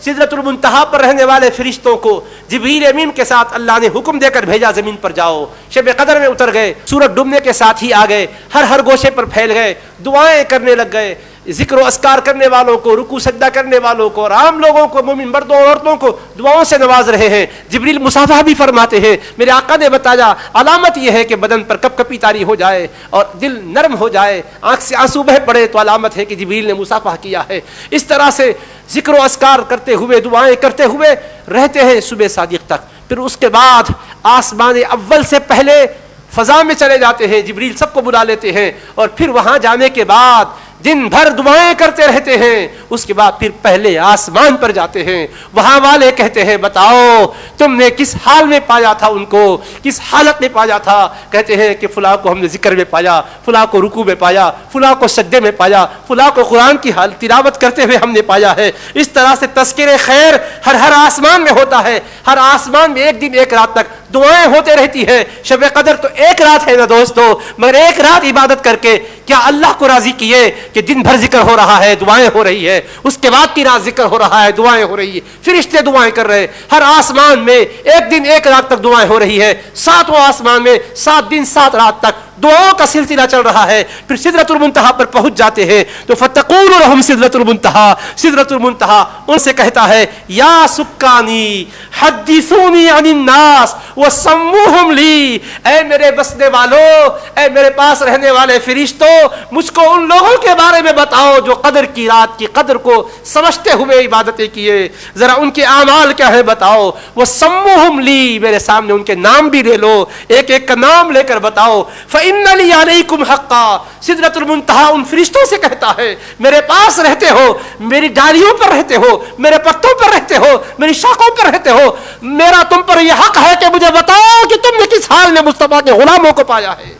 सिदरतुल मुंतहा पर रहने वाले फरिश्तों को जिब्रील अमीन के साथ अल्लाह ने हुक्म देकर भेजा, जमीन पर जाओ। शब कदर में उतर गए, सूरज डूबने के साथ ही आ गए, हर गोशे पर फैल गए, दुआएं करने लग गए, जिक्र अस्कार करने वालों को, रुकू सजदा करने वालों को और आम लोगों को, मोमिन मर्दों और औरतों को दुआओं से नवाज रहे हैं। जिब्रील मुसाफा भी फरमाते हैं। मेरे आका ने बताया अलामत यह है कि बदन पर कपकपी तारी हो जाए और दिल नरम हो जाए, आंख से आंसू बह पड़े, तो अलामत है कि जिब्रील ने मुसाफा किया है। इस तरह से जिक्र अस्कार करते हुए, दुआएं करते हुए रहते हैं सुबह सादिक तक। फिर उसके बाद आसमान अव्वल से पहले फजा में चले जाते हैं, जिब्रील सबको बुला लेते हैं और फिर वहां जाने के बाद दिन भर दुआएं करते रहते हैं। उसके बाद फिर पहले आसमान पर जाते हैं। वहां वाले कहते हैं बताओ तुमने किस हाल में पाया था उनको, किस हालत में पाया था? कहते हैं कि फुला को हमने जिक्र में पाया, फुला को रुकू में पाया, फुला को सज्दे में पाया, फुला को कुरान की हाल तिलावत करते हुए हमने पाया है। इस तरह से तस्कीर खैर हर आसमान में होता है। हर आसमान में एक दिन एक रात तक दुआएं होते रहती है। शब कदर तो एक रात है ना दोस्तों, मगर एक रात इबादत करके क्या अल्लाह को राजी किए कि दिन भर जिक्र हो रहा है, दुआएं हो रही है, उसके बाद की रात जिक्र हो रहा है, दुआएं हो रही है, फरिश्ते दुआएं कर रहे हैं। हर आसमान में एक दिन एक रात तक दुआएं हो रही है। सातवां आसमान में 7 दिन 7 रात तक दुआओं का सिलसिला चल रहा है। फिर सिदरतुल मुंतहा पर पहुंच जाते हैं तो फतकूल लहुम सिदरतुल मुंतहा, सिदरतुल मुंतहा उनसे कहता है या सुक्कानी हद्दिसूनी अनिन नास वसम्मुहुम ली, ऐ मेरे बसने वालों, ऐ मेरे पास रहने वाले फरिश्तों, मुझको उन लोगों के बारे में बताओ जो कदर की रात की कदर को समझते हुए इबादतें किए, जरा उनके आमाल क्या है बताओ। वसम्मुहुम ली, मेरे सामने उनके नाम भी ले लो, एक एक का नाम लेकर बताओ। इन्नली अलैकुम हक्का, सिदरतुल मुंतहा उन फरिश्तों से कहता है मेरे पास रहते हो, मेरी डालियों पर रहते हो, मेरे पत्तों पर रहते हो, मेरी शाखों पर रहते हो, मेरा तुम पर यह हक है कि मुझे बताओ कि तुमने किस हाल में मुस्तफा के गुलामों को पाया है।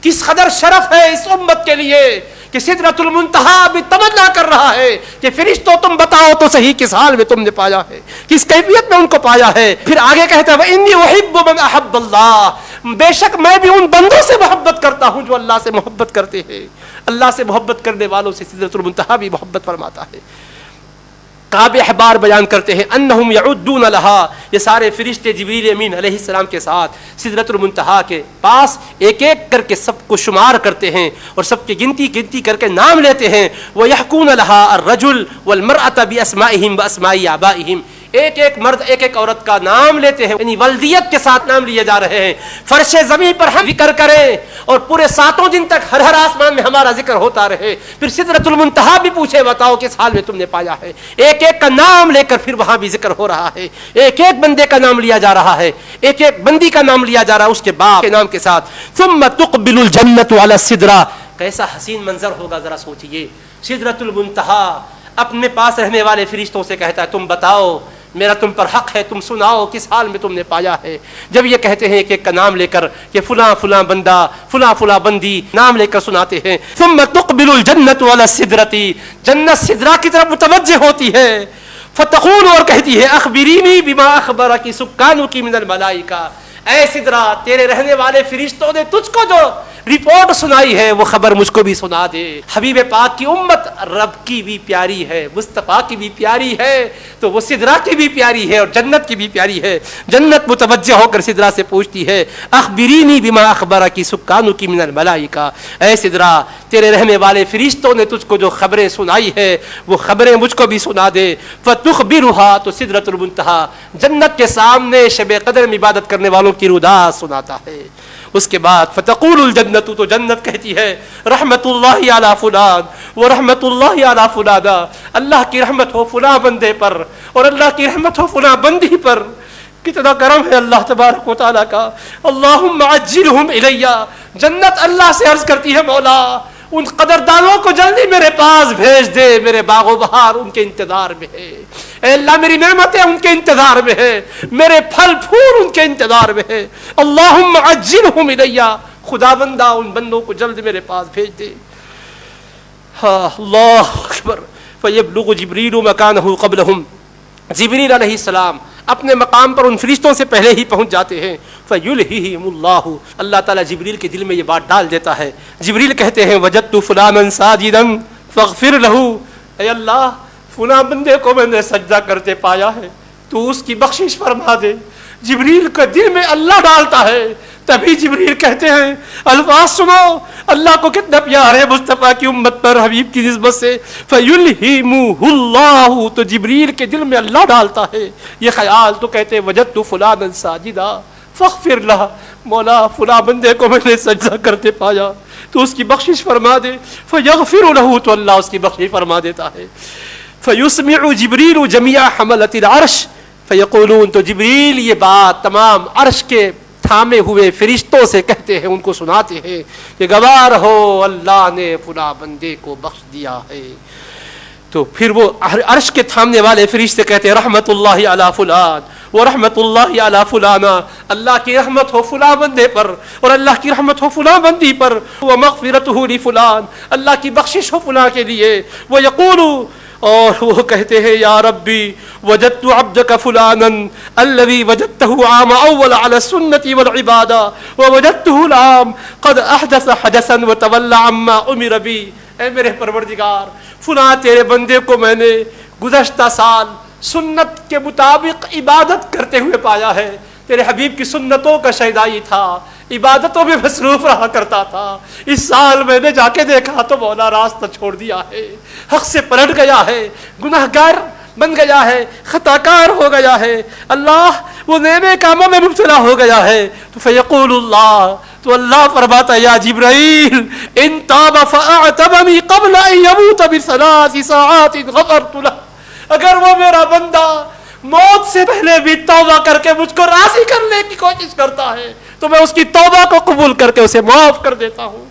किस कदर शरफ है इस उम्मत के लिए कि सिदरतुल मुंतहा भी तमन्ना कर रहा है कि फरिश्तों तुम बताओ तो सही किस हाल में तुमने पाया है, किस कैफियत में उनको पाया है। फिर आगे कहता है इन्नी उहिब्बु मन अहब्बल्लाह, बेशक मैं भी उन बंदों से मोहब्बत करता हूं जो अल्लाह से मोहब्बत करते हैं। अल्लाह से मोहब्बत करने वालों से सिदरतुल मुंतहा भी मोहब्बत फरमाता है। काब अहबार बयान करते हैं अन्नहुम यउद्दून लहा, ये सारे फरिश्ते जिब्रील अमीन अलैहिस्सलाम के साथ सिदरतुल मुंतहा के पास एक एक करके सबको शुमार करते हैं और सबकी गिनती करके नाम लेते हैं। व यहकून लहा अर्रजुल वल मरअत बिअस्माइहिम व अस्माइ आबाइहिम, एक एक मर्द एक एक औरत का नाम लेते हैं, यानी वल्दियत के साथ नाम लिए जा रहे हैं। फर्शे जमीन पर हम जिक्र करें और पूरे 7 दिन तक हर आसमान में हमारा जिक्र होता रहे। फिर सिदरतुल मुंतहा भी पूछे बताओ किस हाल में तुमने पाया है। एक एक का नाम लेकर फिर वहां भी जिक्र हो रहा है, एक एक बंदे का नाम लिया जा रहा है, एक एक बंदी का नाम लिया जा रहा है उसके बाप के नाम के साथ। सुम्मा तुक़बिलुल जन्नतु अला सिदरा, कैसा हसीन मंजर होगा जरा सोचिए। सिदरतुल मुंतहा अपने पास रहने वाले फरिश्तों से कहता है तुम बताओ, मेरा तुम पर हक है, तुम सुनाओ किस हाल में तुमने पाया है। जब ये कहते हैं एक एक का नाम लेकर कि फुला फुला बंदा, फुला फुला बंदी, नाम लेकर सुनाते हैं। सुम्मा तुक़बिलुल जन्नतु अला सिदरती, जन्नत सिदरा की तरफ मुतवज्जे होती है। फतक़ूल, और कहती है अखबिरीनी बिमा अखबरकी सुक्कानुकी मिनल मलाइका, ऐ सिदरा तेरे रहने वाले फरिश्तों ने तुझको जो रिपोर्ट सुनाई है वो खबर मुझको भी सुना दे। हबीब पाक की उम्मत रब की भी प्यारी है, मुस्तफा की भी प्यारी है, तो वो सिदरा की भी प्यारी है और जन्नत की भी प्यारी है। जन्नत मुतवज्जे होकर सिदरा से पूछती है अखबिरीनी बिमा अखबरकी सुक्कानुकी मिनल मलाइका, ऐ सिदरा तेरे रहने वाले फरिश्तों ने तुझको जो खबरें सुनाई है वो खबरें मुझको भी सुना दे। फतुखबिरुहा, तो सिदरतुल मुंतहा जन्नत के सामने शब कदर में इबादत करने वालों की रुदा सुनाता है। उसके बाद फतक़ूलुल जन्नतु, तो जन्नत कहती है रहमतुल्लाहि अला फुलान व रहमतुल्लाहि अला फुलाना, अल्लाह की रहमत हो फुला बंदे पर और अल्लाह की रहमत हो फुला बंदी पर। कितना करम है अल्लाह तबारक व तआला का। अल्लाहुम्मा अज्जिलहुम इलैया, जन्नत अल्लाह से अर्ज करती है मौला उन कदरदानों को जल्दी मेरे पास भेज दे, मेरे बागो बहार उनके इंतजार में है। ऐ अल्लाह मेरी नेमतें उनके इंतजार में है, मेरे फल फूल उनके इंतजार में है। अल्लाहुम्मा अज्जिलहुम इलैया, खुदाबंदा उन बंदों को जल्द मेरे पास भेज दे। हाँ, अल्लाह अकबर। फयब्लुगु जिब्रीलु मकानहु क़ब्लहुम, जिब्रील अलैहिस्सलाम अपने मकाम पर उन फरिश्तों से पहले ही पहुंच जाते हैं। फयुल्हिहिमुल्लाहु, अल्लाह ताला जिब्रील के दिल में ये बात डाल देता है। जिब्रील कहते हैं वजदतु फुलानन साजिदन फग़फिर लहू, ऐ अल्लाह फला बंदे को मैंने सजदा करते पाया है, तो उसकी बख्शिश फरमा दे। जिब्रील के दिल में अल्लाह डालता है, तभी जिब्रील कहते हैं, अल्फाज सुनो, अल्लाह को कितना प्यार है मुस्तफ़ा की उम्मत पर हबीब की निस्बत से। फयुल्हिमुहुल्लाहु, तो जिब्रील के दिल में अल्लाह डालता है ये ख्याल, तो कहते हैं वजदतु फुलानन साजिदा फग़फिर लह, मौला फला बंदे को मैंने सजदा करते पाया तो उसकी बख्शिश फरमा दे। फयग़फिरु लहु, तो अल्लाह उसकी बख्शिश फरमा देता है। फयुस्मिउ जिब्रील जमिया हमलतिल अर्श फयक़ूलून, तो जिब्रील ये बात तमाम अर्श के थामे हुए फरिश्तों से कहते हैं, उनको सुनाते हैं कि गवाह रहो अल्लाह ने फला बंदे को बख्श दिया है। तो फिर वो अर्श के थामने वाले फरिश्ते कहते हैं रहमतुल्लाहि अला फुलान व रहमतुल्लाहि अला फुलाना, अल्लाह की रहमत हो फुला बंदे पर और अल्लाह की रहमत हो फुला बंदी पर। व मग़फ़िरतुहु ली फुलान, अल्लाह की बख्शिश हो फुला के लिए। वो यक़ूलु, और वो कहते हैं या रब्बी वजदतु अब्दका फुलानन अल्लज़ी वजदतहु आम अव्वल अला सुन्नति वल इबादा व वजदतहु आम क़द अहदस हदसन व तवल्ला अम्मा उमिर बी। ऐ मेरे परवरदिगार, फुला तेरे बंदे को मैंने गुज़श्ता साल सुन्नत के मुताबिक इबादत करते हुए पाया है। तेरे हबीब की सुन्नतों का शहीदाई था, इबादतों में मसरूफ रहा करता था। इस साल मैंने जाके देखा तो मौला रास्ता छोड़ दिया है, हक से पलट गया है, गुनाहगार बन गया है, खताकार हो गया है, अल्लाह वो नेमे कामों में मुब्तला हो गया है। तो फयक़ूलुल्लाह, तो अल्लाह फरमाता या जिब्राइल इन ताब फ़अअतबनी क़ब्ल अन यमूत बिसलासी सआतिन ग़फ़रतु लह, अगर वो मेरा बंदा मौत से पहले भी तौबा करके मुझको राज़ी करने की कोशिश करता है तो मैं उसकी तौबा को कबूल करके उसे माफ कर देता हूँ।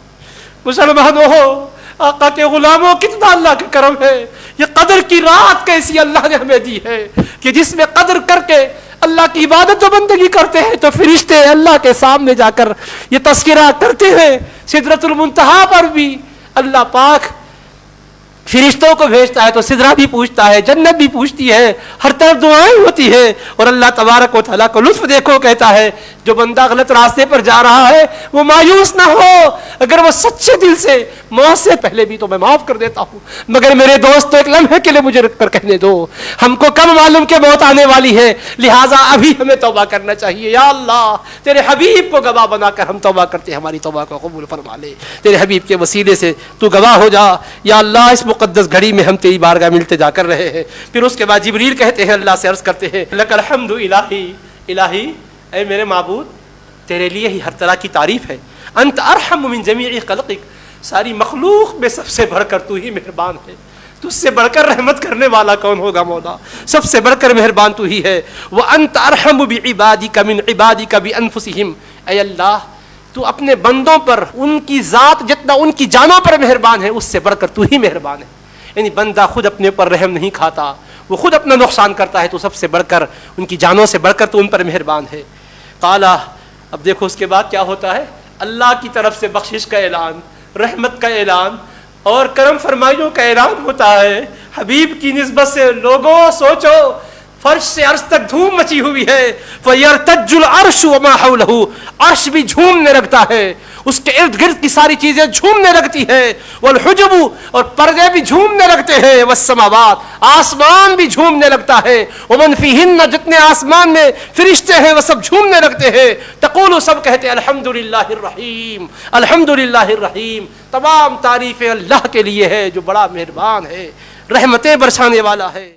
मुसलमानों हो, आका के गुलामों, कितना अल्लाह का करम है। ये कदर की रात कैसी अल्लाह ने हमें दी है कि जिसमें कदर करके अल्लाह की इबादत बंदगी करते हैं तो फरिश्ते अल्लाह के सामने जाकर ये तस्किरा करते हैं। सिदरतुल मुंतहा पर भी अल्लाह पाक फरिश्तों को भेजता है तो सिदरा भी पूछता है, जन्नत भी पूछती है, हर तरफ दुआएं होती है। और अल्लाह तबारक व तआला को लुत्फ देखो, कहता है जो बंदा गलत रास्ते पर जा रहा है वो मायूस ना हो, अगर वो सच्चे दिल से मौत से पहले भी तो मैं माफ कर देता हूँ। मगर मेरे दोस्तों, एक लम्हे के लिए मुझे रुक कर कहने दो, हमको कब मालूम कि मौत आने वाली है, लिहाजा अभी हमें तौबा करना चाहिए। या अल्लाह, तेरे हबीब को गवाह बनाकर हम तौबा करते हैं, हमारी तौबा को कबूल फरमा ले। तेरे हबीब के वसीले से तू गवाह हो जा। या अल्लाह, इस मुक़द्दस घड़ी में हम तेरी बारगाह मिलते जाकर रहे हैं। फिर उसके बाद जिब्रील कहते हैं, अल्लाह से अर्ज करते हैं लकल हम्दु इलाही, इलाही ऐ मेरे माबूद, तेरे लिए ही हर तरह की तारीफ है। अंत अरहम मिन जमीई खल्क़िक, सारी मखलूक में सबसे बढ़कर तू ही मेहरबान है। तुझसे बढ़कर रहमत करने वाला कौन होगा मौला, सबसे बढ़कर मेहरबान तू ही है। व अंत अरहम बिइबादिका मिन इबादिका बिअनफुसिहिम, ऐ अल्लाह तू अपने बंदों पर उनकी ज़ात जितना उनकी जानों पर मेहरबान है, उससे बढ़कर तू ही मेहरबान है। यानी बंदा खुद अपने पर रहम नहीं खाता, वो खुद अपना नुकसान करता है, तो सबसे बढ़कर उनकी जानों से बढ़कर तो उन पर मेहरबान है। काला, अब देखो उसके बाद क्या होता है, अल्लाह की तरफ से बख्शिश का ऐलान, रहमत का ऐलान और करम फरमाइयों का ऐलान होता है। हबीब की निस्बत से लोगों सोचो, फर्श से अर्श तक धूम मची हुई है। फयरतज्जुल अर्श व मा हौलहु, अर्श भी झूमने लगता है, उसके इर्द गिर्द की सारी चीजें झूमने लगती है। वल हुजुबु, और पर्दे भी झूमने लगते हैं। वस्समावात, आसमान भी झूमने लगता है। वमन फीहिन्न, जितने आसमान में फरिश्ते हैं वह सब झूमने लगते हैं। तक़ूलु, सब कहते हैं अल्हम्दुलिल्लाहिर रहीम, अल्हम्दुलिल्लाहिर रहीम, तमाम तारीफें अल्लाह के लिए है जो बड़ा मेहरबान है, रहमतें बरसाने वाला है।